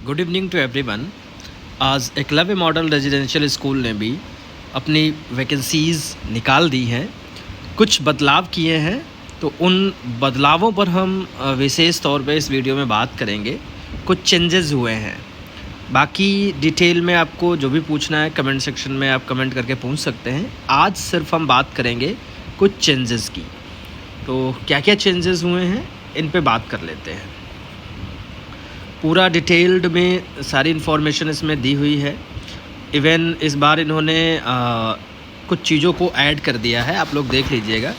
Good evening to everyone. आज Eklavya model residential school ने भी अपनी वैकेंसीज़ निकाल दी हैं, कुछ बदलाव किए हैं। तो उन बदलावों पर हम विशेष तौर पे इस वीडियो में बात करेंगे। कुछ चेंजेस हुए हैं, बाकी डिटेल में आपको जो भी पूछना है कमेंट सेक्शन में आप कमेंट करके पूछ सकते हैं। आज सिर्फ हम बात करेंगे कुछ चेंजेस की। तो क्या क्या चेंजेस हुए हैं इन पे बात कर लेते हैं। पूरा डिटेल्ड में सारी इन्फॉर्मेशन इसमें दी हुई है। इवन इस बार इन्होंने कुछ चीज़ों को ऐड कर दिया है, आप लोग देख लीजिएगा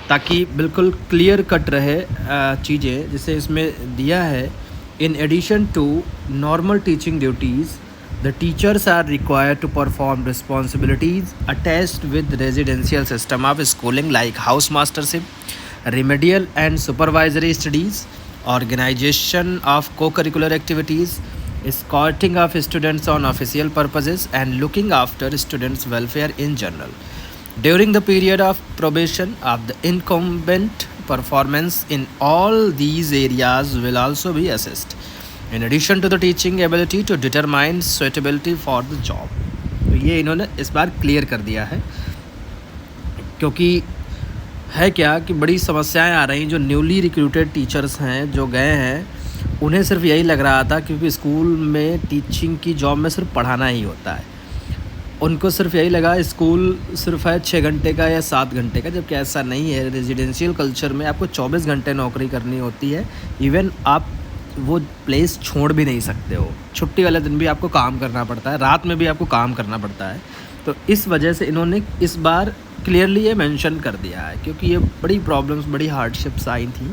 ताकि बिल्कुल क्लियर कट रहे चीज़ें। जिसे इसमें दिया है, in addition to normal teaching duties the teachers are required to perform responsibilities attached with residential system of schooling like house mastership, remedial and supervisory studies, organization of co-curricular activities, escorting of students on official purposes, and looking after students' welfare in general. During the period of probation of the incumbent, performance in all these areas will also be assessed, in addition to the teaching ability to determine suitability for the job. तो ये इन्होंने इस बार clear कर दिया है, क्योंकि है क्या कि बड़ी समस्याएं आ रही। जो न्यूली रिक्रूटेड टीचर्स हैं जो गए हैं, उन्हें सिर्फ यही लग रहा था क्योंकि स्कूल में टीचिंग की जॉब में सिर्फ पढ़ाना ही होता है। उनको सिर्फ यही लगा स्कूल सिर्फ है 6 घंटे का या 7 घंटे का, जबकि ऐसा नहीं है। रेजिडेंशियल कल्चर में आपको 24 घंटे नौकरी करनी होती है। इवन आप वो प्लेस छोड़ भी नहीं सकते हो। छुट्टी वाले दिन भी आपको काम करना पड़ता है, रात में भी आपको काम करना पड़ता है। तो इस वजह से इन्होंने इस बार क्लियरली ये मेंशन कर दिया है, क्योंकि ये बड़ी प्रॉब्लम्स, बड़ी हार्डशिप्स आई थी।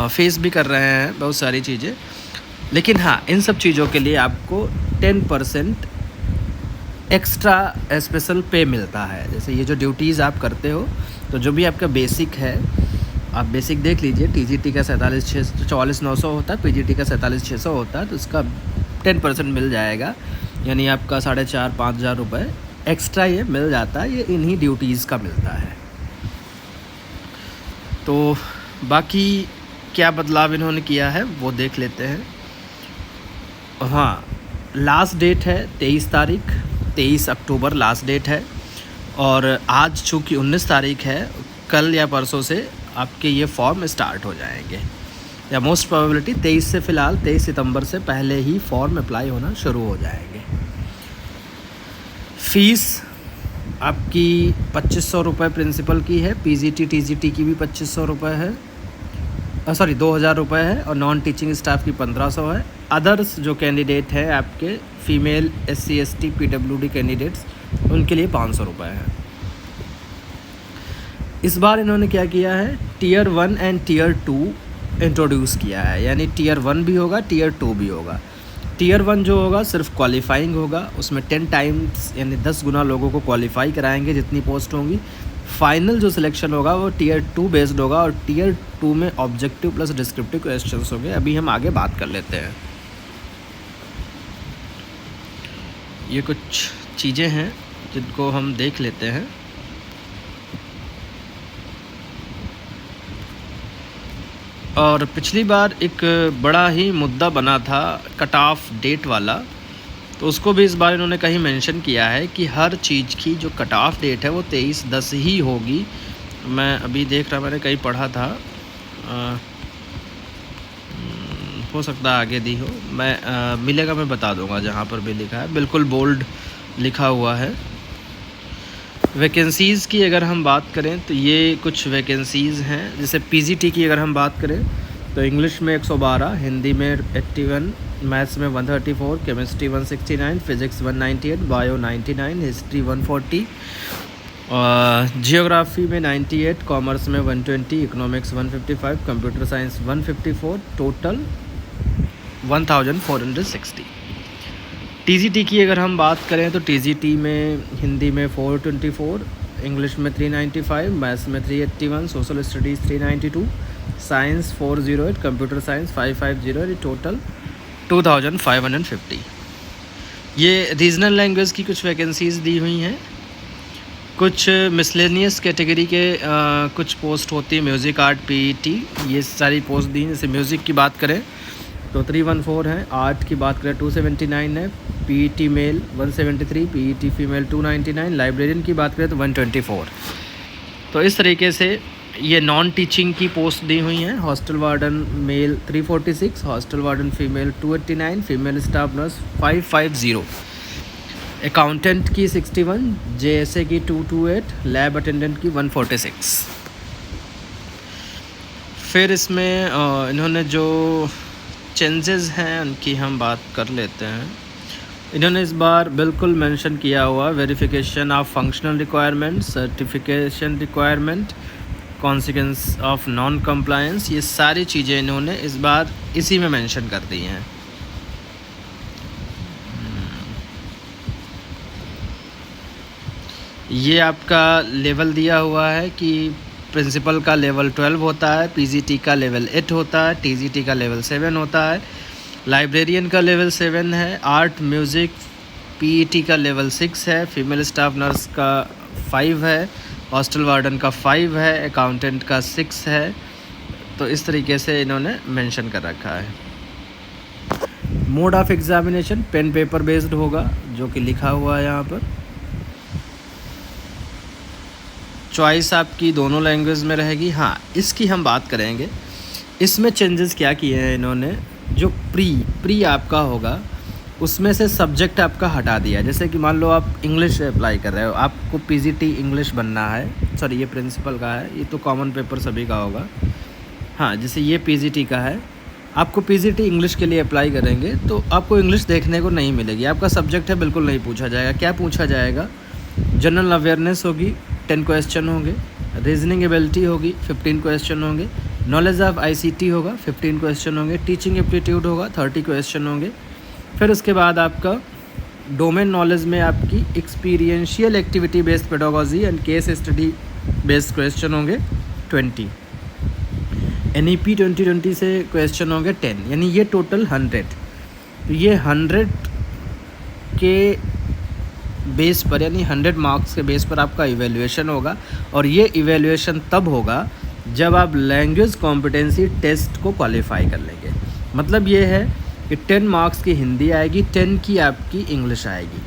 फेस भी कर रहे हैं बहुत सारी चीज़ें। लेकिन हाँ, इन सब चीज़ों के लिए आपको 10% एक्स्ट्रा स्पेशल पे मिलता है। जैसे ये जो ड्यूटीज़ आप करते हो, तो जो भी आपका बेसिक है, आप बेसिक देख लीजिए। टीजीटी का 44,900 होता है, पीजीटी का 47,600 होता है। तो इसका 10% मिल जाएगा, यानी आपका 4,500-5 हज़ार रुपये एक्स्ट्रा ये मिल जाता है। ये इन्हीं ड्यूटीज़ का मिलता है। तो बाकी क्या बदलाव इन्होंने किया है वो देख लेते हैं। हाँ, लास्ट डेट है 23 तारीख, 23 अक्टूबर लास्ट डेट है। और आज चूँकि 19 तारीख है, कल या परसों से आपके ये फॉर्म स्टार्ट हो जाएंगे, या मोस्ट प्रोबेबिलिटी 23 से, फ़िलहाल 23 सितंबर से पहले ही फॉर्म अप्लाई होना शुरू हो जाएंगे। फ़ीस आपकी 2,500 रुपये प्रिंसिपल की है। पीजीटी टीजीटी की भी 2,500 रुपये है, 2,000 रुपये है। और नॉन टीचिंग स्टाफ की 1,500 है। अदर्स जो कैंडिडेट हैं आपके female SC ST PWD candidates, उनके लिए 500 रुपये है। इस बार इन्होंने क्या किया है, टियर 1 एंड टियर 2 इंट्रोड्यूस किया है। यानी टियर 1 भी होगा, टियर 2 भी होगा। टियर 1 जो होगा सिर्फ क्वालिफाइंग होगा, उसमें 10 टाइम्स यानी 10 गुना लोगों को क्वालिफाई कराएंगे जितनी पोस्ट होंगी। फाइनल जो सिलेक्शन होगा वो टियर 2 बेस्ड होगा, और टियर 2 में ऑब्जेक्टिव प्लस डिस्क्रिप्टिव क्वेश्चंस होंगे। अभी हम आगे बात कर लेते हैं। ये कुछ चीज़ें हैं जिनको हम देख लेते हैं। और पिछली बार एक बड़ा ही मुद्दा बना था कट ऑफ डेट वाला, तो उसको भी इस बार इन्होंने कहीं मेंशन किया है कि हर चीज़ की जो कट ऑफ डेट है वो 23/10 ही होगी। मैं अभी देख रहा, मैंने कहीं पढ़ा था, हो सकता है आगे दी हो। मैं मिलेगा मैं बता दूंगा, जहाँ पर भी लिखा है बिल्कुल बोल्ड लिखा हुआ है। वैकेंसीज़ की अगर हम बात करें तो ये कुछ वैकेंसीज़ हैं। जैसे पीजीटी की अगर हम बात करें तो इंग्लिश में 112, हिंदी में 81, मैथ्स में 134, chemistry 169, physics 198, bio 99, history 140, geography में 98, कॉमर्स में 120, economics 155, computer science 154, total 1460। TGT की अगर हम बात करें तो टीजीटी में हिंदी में 424, इंग्लिश में 395, मैथ्स में 381, social studies 392, science 408, computer science 550, total 2550। ये रीजनल लैंग्वेज की कुछ वैकेंसीज़ दी हुई हैं। कुछ मिसलेनियस कैटेगरी के कुछ पोस्ट होती है, म्यूज़िक, आर्ट, PET, ये सारी पोस्ट दी। जैसे म्यूज़िक की बात करें तो 314 है। आर्ट की बात करें 279 है। PET male 173, PET female 299, librarian की बात करें तो 124। तो इस तरीके से ये नॉन टीचिंग की पोस्ट दी हुई हैं। Hostel warden male 346, hostel warden female 289, female staff nurse 550, accountant की 61, जेएसए की 228, लैब अटेंडेंट की 146। फिर इसमें इन्होंने जो चेंजेस हैं उनकी हम बात कर लेते हैं। इन्होंने इस बार बिल्कुल मेंशन किया हुआ verification of functional requirement, certification requirement, consequence of non compliance, ये सारी चीज़ें इन्होंने इस बार इसी में मेंशन कर दी हैं। ये आपका लेवल दिया हुआ है कि प्रिंसिपल का लेवल 12 होता है, पीजीटी का लेवल 8 होता है, टीजीटी का लेवल 7 होता है, लाइब्रेरियन का लेवल 7 है, आर्ट म्यूज़िक पीईटी का लेवल 6 है, फीमेल स्टाफ नर्स का 5 है, हॉस्टल वार्डन का 5 है, अकाउंटेंट का 6 है। तो इस तरीके से इन्होंने मेंशन कर रखा है। Mode of examination pen paper based होगा, जो कि लिखा हुआ है यहाँ पर। चॉइस आपकी दोनों लैंग्वेज में रहेगी। हाँ, इसकी हम बात करेंगे। इसमें चेंजेस क्या किए हैं इन्होंने, जो प्री आपका होगा उसमें से सब्जेक्ट आपका हटा दिया। जैसे कि मान लो आप इंग्लिश अप्लाई कर रहे हो, आपको पीजीटी इंग्लिश बनना है, सॉरी ये प्रिंसिपल का है, ये तो कॉमन पेपर सभी का होगा। हाँ, जैसे ये पीजीटी का है, आपको पीजीटी इंग्लिश के लिए अप्लाई करेंगे तो आपको इंग्लिश देखने को नहीं मिलेगी। आपका सब्जेक्ट है बिल्कुल नहीं पूछा जाएगा। क्या पूछा जाएगा, जनरल अवेयरनेस होगी, 10 क्वेश्चन होंगे, रीजनिंग एबिलिटी होगी, 15 क्वेश्चन होंगे, नॉलेज ऑफ आईसीटी होगा, 15 क्वेश्चन होंगे, टीचिंग एप्टीट्यूड होगा, 30 क्वेश्चन होंगे। फिर उसके बाद आपका डोमेन नॉलेज में आपकी experiential activity based pedagogy and case study based question होंगे 20। एनईपी 2020 से क्वेश्चन होंगे 10, यानी ये टोटल 100। तो ये 100 के बेस पर, यानी 100 मार्क्स के बेस पर आपका इवैल्यूएशन होगा। और ये इवैल्यूएशन तब होगा जब आप लैंग्वेज कॉम्पिटेंसी टेस्ट को क्वालिफाई कर लेंगे। मतलब ये है कि 10 मार्क्स की हिंदी आएगी, 10 की आपकी इंग्लिश आएगी,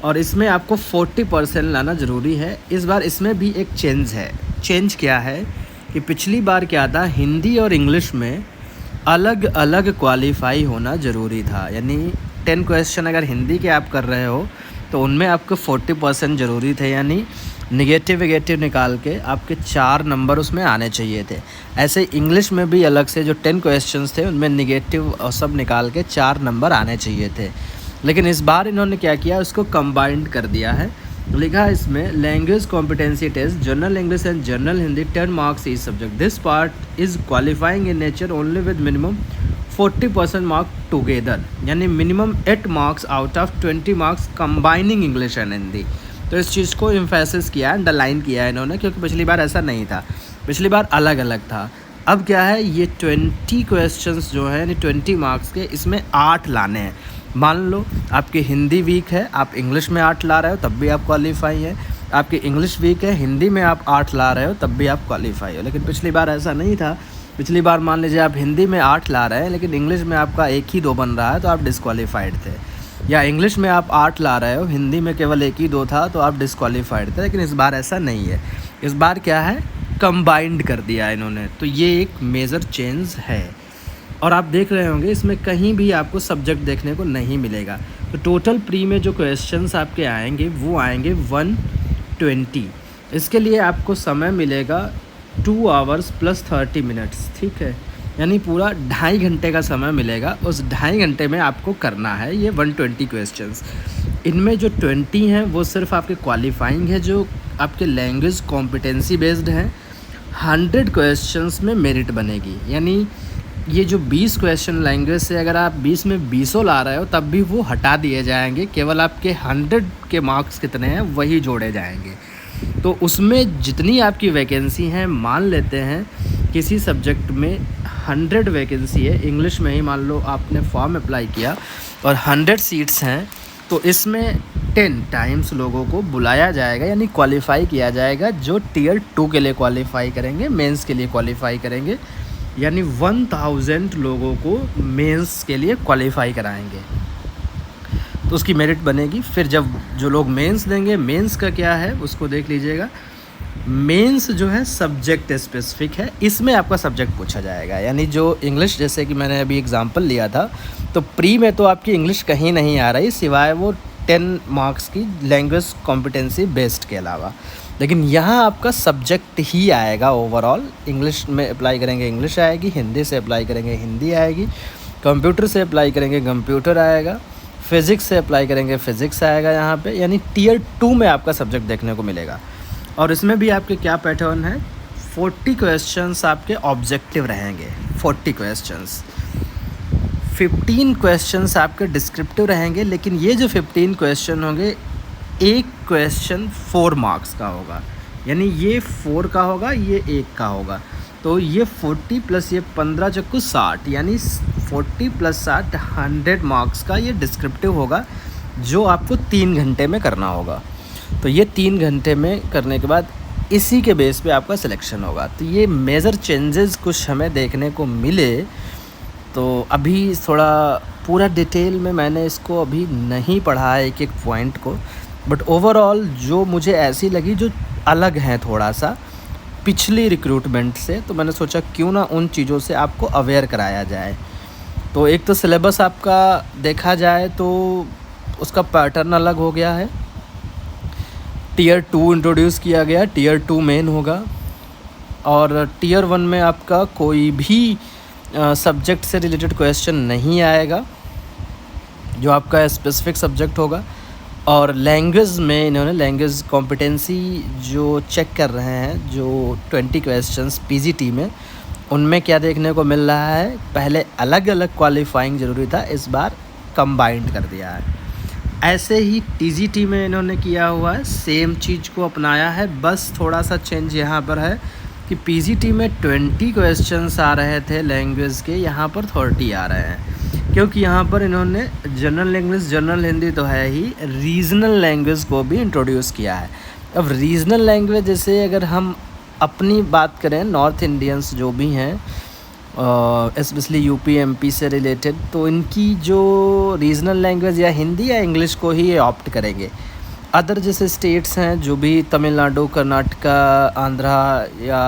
और इसमें आपको 40% लाना ज़रूरी है। इस बार इसमें भी एक चेंज है। चेंज क्या है कि पिछली बार क्या था, हिंदी और इंग्लिश में अलग अलग क्वालिफाई होना ज़रूरी था। यानी 10 क्वेश्चन अगर हिंदी के आप कर रहे हो तो उनमें आपको 40% ज़रूरी थे, यानी निगेटिव वेगेटिव निकाल के आपके 4 नंबर उसमें आने चाहिए थे। ऐसे इंग्लिश में भी अलग से जो 10 क्वेश्चंस थे उनमें निगेटिव और सब निकाल के 4 नंबर आने चाहिए थे। लेकिन इस बार इन्होंने क्या किया, उसको कंबाइंड कर दिया है। लिखा है इसमें language competency test general English and general Hindi 10 marks each subject, this part is qualifying in nature only with minimum 40% mark together, यानी minimum 8 marks out of 20 marks combining English and Hindi. तो इस चीज़ को एम्फेसिस किया है, अंडरलाइन किया है इन्होंने, क्योंकि पिछली बार ऐसा नहीं था, पिछली बार अलग अलग था। अब क्या है, ये 20 क्वेश्चंस जो है यानी 20 मार्क्स के, इसमें 8 लाने हैं। मान लो आपकी हिंदी वीक है, आप इंग्लिश में 8 ला रहे हो तब भी आप क्वालिफाई है, आपकी इंग्लिश वीक है, हिंदी में आप 8 ला रहे हो तब भी आप क्वालिफाई हो। लेकिन पिछली बार ऐसा नहीं था। पिछली बार मान लीजिए आप हिंदी में 8 ला रहे हैं लेकिन इंग्लिश में आपका 1 ही 2 बन रहा है तो आप डिस्क्वालीफाइड थे, या इंग्लिश में आप 8 ला रहे हो, हिंदी में केवल 1 ही 2 था तो आप डिस्क्वालीफाइड थे। लेकिन इस बार ऐसा नहीं है, इस बार क्या है, कंबाइंड कर दिया इन्होंने। तो ये एक मेजर चेंज है। और आप देख रहे होंगे इसमें कहीं भी आपको सब्जेक्ट देखने को नहीं मिलेगा। तो टोटल प्री में जो क्वेश्चंस आपके आएंगे वो आएंगे 120। इसके लिए आपको समय मिलेगा 2 आवर्स प्लस 30 मिनट्स, ठीक है, यानी पूरा 2.5 घंटे का समय मिलेगा। उस 2.5 घंटे में आपको करना है ये 120 क्वेश्चंस। इनमें जो 20 हैं वो सिर्फ आपके क्वालिफाइंग है, जो आपके लैंग्वेज कॉम्पिटेंसी बेस्ड हैं। 100 क्वेश्चंस में मेरिट बनेगी, यानी ये जो 20 क्वेश्चन लैंग्वेज से अगर आप 20 में 20 ला रहे हो तब भी वो हटा दिए जाएंगे, केवल आपके 100 के मार्क्स कितने हैं वही जोड़े जाएंगे। तो उसमें जितनी आपकी वैकेंसी हैं, मान लेते हैं किसी सब्जेक्ट में 100 वैकेंसी है, इंग्लिश में ही मान लो आपने फॉर्म अप्लाई किया और 100 सीट्स हैं, तो इसमें 10 टाइम्स लोगों को बुलाया जाएगा, यानी क्वालिफ़ाई किया जाएगा। जो टियर 2 के लिए क्वालिफ़ाई करेंगे, मेंस के लिए क्वालिफ़ाई करेंगे, यानी 1000 लोगों को मेंस के लिए क्वालिफाई कराएंगे, तो उसकी मेरिट बनेगी। फिर जब जो लोग मेंस देंगे, मेंस का क्या है उसको देख लीजिएगा। मेंस जो है सब्जेक्ट स्पेसिफिक है, इसमें आपका सब्जेक्ट पूछा जाएगा। यानी जो इंग्लिश, जैसे कि मैंने अभी एग्जांपल लिया था, तो प्री में तो आपकी इंग्लिश कहीं नहीं आ रही सिवाय वो 10 मार्क्स की लैंग्वेज कॉम्पिटेंसी बेस्ड के अलावा, लेकिन यहाँ आपका सब्जेक्ट ही आएगा ओवरऑल। इंग्लिश में अप्लाई करेंगे इंग्लिश आएगी, हिंदी से अप्लाई करेंगे हिंदी आएगी, कंप्यूटर से अप्लाई करेंगे कंप्यूटर आएगा, फिज़िक्स से अप्लाई करेंगे फिज़िक्स आएगा यहाँ पे। यानी टियर 2 में आपका सब्जेक्ट देखने को मिलेगा। और इसमें भी आपके क्या पैटर्न है, 40 क्वेश्चंस आपके ऑब्जेक्टिव रहेंगे, 40 क्वेश्चंस, 15 क्वेश्चंस आपके डिस्क्रिप्टिव रहेंगे। लेकिन ये जो 15 क्वेश्चन होंगे, एक क्वेश्चन 4 मार्क्स का होगा, यानी ये 4 का होगा, ये 1 का होगा। तो ये 40 प्लस ये 15 चक्कू 60, यानी 40 प्लस 60 100 मार्क्स का ये डिस्क्रिप्टिव होगा, जो आपको 3 घंटे में करना होगा। तो ये 3 घंटे में करने के बाद इसी के बेस पे आपका सिलेक्शन होगा। तो ये मेजर चेंजेस कुछ हमें देखने को मिले। तो अभी थोड़ा पूरा डिटेल में मैंने इसको अभी नहीं पढ़ा है एक एक पॉइंट को, बट ओवरऑल जो मुझे ऐसी लगी जो अलग है थोड़ा सा पिछली रिक्रूटमेंट से, तो मैंने सोचा क्यों ना उन चीज़ों से आपको अवेयर कराया जाए। तो एक तो सिलेबस आपका देखा जाए तो उसका पैटर्न अलग हो गया है। टियर 2 इंट्रोड्यूस किया गया, टियर 2 मेन होगा, और टियर 1 में आपका कोई भी सब्जेक्ट से रिलेटेड क्वेश्चन नहीं आएगा, जो आपका स्पेसिफिक सब्जेक्ट होगा। और लैंग्वेज में इन्होंने लैंग्वेज कॉम्पिटेंसी जो चेक कर रहे हैं, जो 20 क्वेश्चंस पीजीटी में, उनमें क्या देखने को मिल रहा है, पहले अलग अलग क्वालिफाइंग ज़रूरी था, इस बार कंबाइंड कर दिया है। ऐसे ही टीजीटी में इन्होंने किया हुआ है, सेम चीज़ को अपनाया है, बस थोड़ा सा चेंज यहाँ पर है कि पीजीटी में 20 क्वेश्चंस आ रहे थे लैंग्वेज के, यहाँ पर 30 आ रहे हैं, क्योंकि यहाँ पर इन्होंने जनरल इंग्लिश, जनरल हिंदी तो है ही, रीजनल लैंग्वेज को भी इंट्रोड्यूस किया है। अब रीजनल लैंग्वेज जैसे अगर हम अपनी बात करें, नॉर्थ इंडियंस जो भी हैं, स्पेशली यूपी एमपी से रिलेटेड, तो इनकी जो रीजनल लैंग्वेज या हिंदी या इंग्लिश को ही ऑप्ट करेंगे। अदर जैसे स्टेट्स हैं जो भी तमिलनाडु, कर्नाटका, आंध्रा या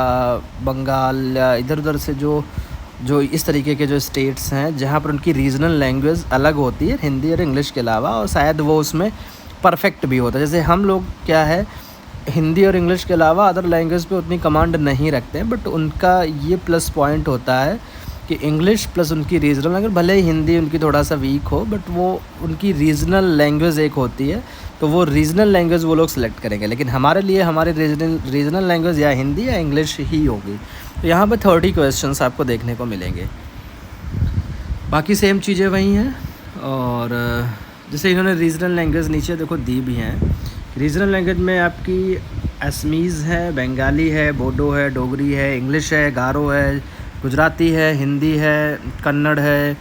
बंगाल या इधर उधर से जो इस तरीके के जो स्टेट्स हैं जहाँ पर उनकी रीजनल लैंग्वेज अलग होती है हिंदी और इंग्लिश के अलावा, और शायद वो उसमें परफेक्ट भी होता है। जैसे हम लोग क्या है, हिंदी और इंग्लिश के अलावा अदर लैंग्वेज पे उतनी कमांड नहीं रखते हैं, बट उनका ये प्लस पॉइंट होता है कि इंग्लिश प्लस उनकी रीजनल लैंग्वेज, भले ही हिंदी उनकी थोड़ा सा वीक हो, बट वो उनकी रीजनल लैंग्वेज एक होती है, तो वो रीजनल लैंग्वेज वो लोग सेलेक्ट करेंगे। लेकिन हमारे लिए हमारी रीजनल लैंग्वेज या हिंदी या इंग्लिश ही होगी। तो यहाँ पर 30 क्वेश्चंस आपको देखने को मिलेंगे, बाकी सेम चीज़ें वही हैं। और जैसे इन्होंने रीजनल लैंग्वेज नीचे देखो दी भी हैं। रीजनल लैंग्वेज में आपकी असमीज़ है, बंगाली है, बोडो है, डोगरी है, इंग्लिश है, गारो है, गुजराती है, हिंदी है, कन्नड़ है,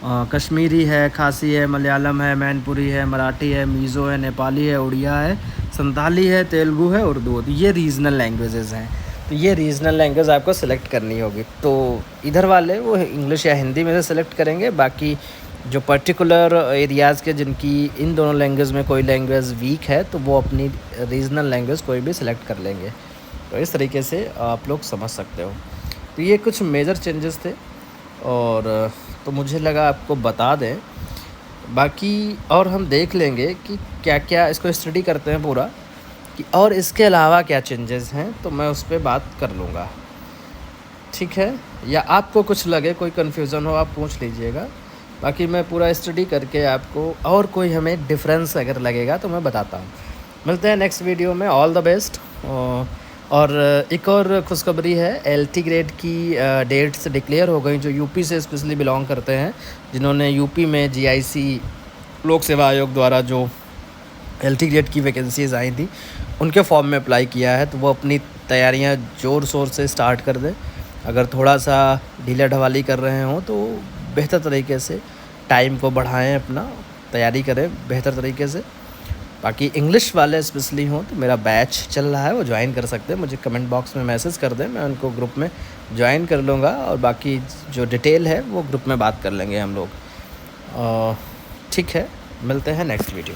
कश्मीरी है, खासी है, मलयालम है, मैनपुरी है, मराठी है, मीज़ो है, नेपाली है, उड़िया है, संताली है, तेलुगु है, उर्दू। तो ये रीजनल लैंग्वेजेस हैं। तो ये रीजनल लैंग्वेज आपको सेलेक्ट करनी होगी। तो इधर वाले वो इंग्लिश या हिंदी में से सेलेक्ट करेंगे, बाकी जो पर्टिकुलर एरियाज़ के जिनकी इन दोनों लैंग्वेज में कोई लैंग्वेज वीक है, तो वो अपनी रीजनल लैंग्वेज कोई भी सिलेक्ट कर लेंगे। तो इस तरीके से आप लोग समझ सकते हो। तो ये कुछ मेजर चेंजेस थे, और तो मुझे लगा आपको बता दें। बाकी और हम देख लेंगे कि क्या क्या, इसको स्टडी करते हैं पूरा कि और इसके अलावा क्या चेंजेस हैं, तो मैं उस पर बात कर लूँगा, ठीक है। या आपको कुछ लगे, कोई कन्फ्यूज़न हो, आप पूछ लीजिएगा। बाकी मैं पूरा स्टडी करके आपको, और कोई हमें डिफरेंस अगर लगेगा तो मैं बताता हूँ। मिलते हैं नेक्स्ट वीडियो में। All the best. और एक और खुशखबरी है, एलटी ग्रेड की डेट्स डिक्लेयर हो गई, जो यूपी से स्पेशली बिलोंग करते हैं, जिन्होंने यूपी में जीआईसी लोक सेवा आयोग द्वारा जो एलटी ग्रेड की वैकेंसीज़ आई थी, उनके फॉर्म में अप्लाई किया है। तो वो अपनी तैयारियां ज़ोर शोर से स्टार्ट कर दें। अगर थोड़ा सा ढीला ढवाली कर रहे हों तो बेहतर तरीके से टाइम को बढ़ाएं, अपना तैयारी करें बेहतर तरीके से। बाकी इंग्लिश वाले स्पेशली हों तो मेरा बैच चल रहा है, वो ज्वाइन कर सकते हैं। मुझे कमेंट बॉक्स में मैसेज कर दें, मैं उनको ग्रुप में ज्वाइन कर लूँगा और बाकी जो डिटेल है वो ग्रुप में बात कर लेंगे हम लोग। ठीक है, मिलते हैं नेक्स्ट वीडियो।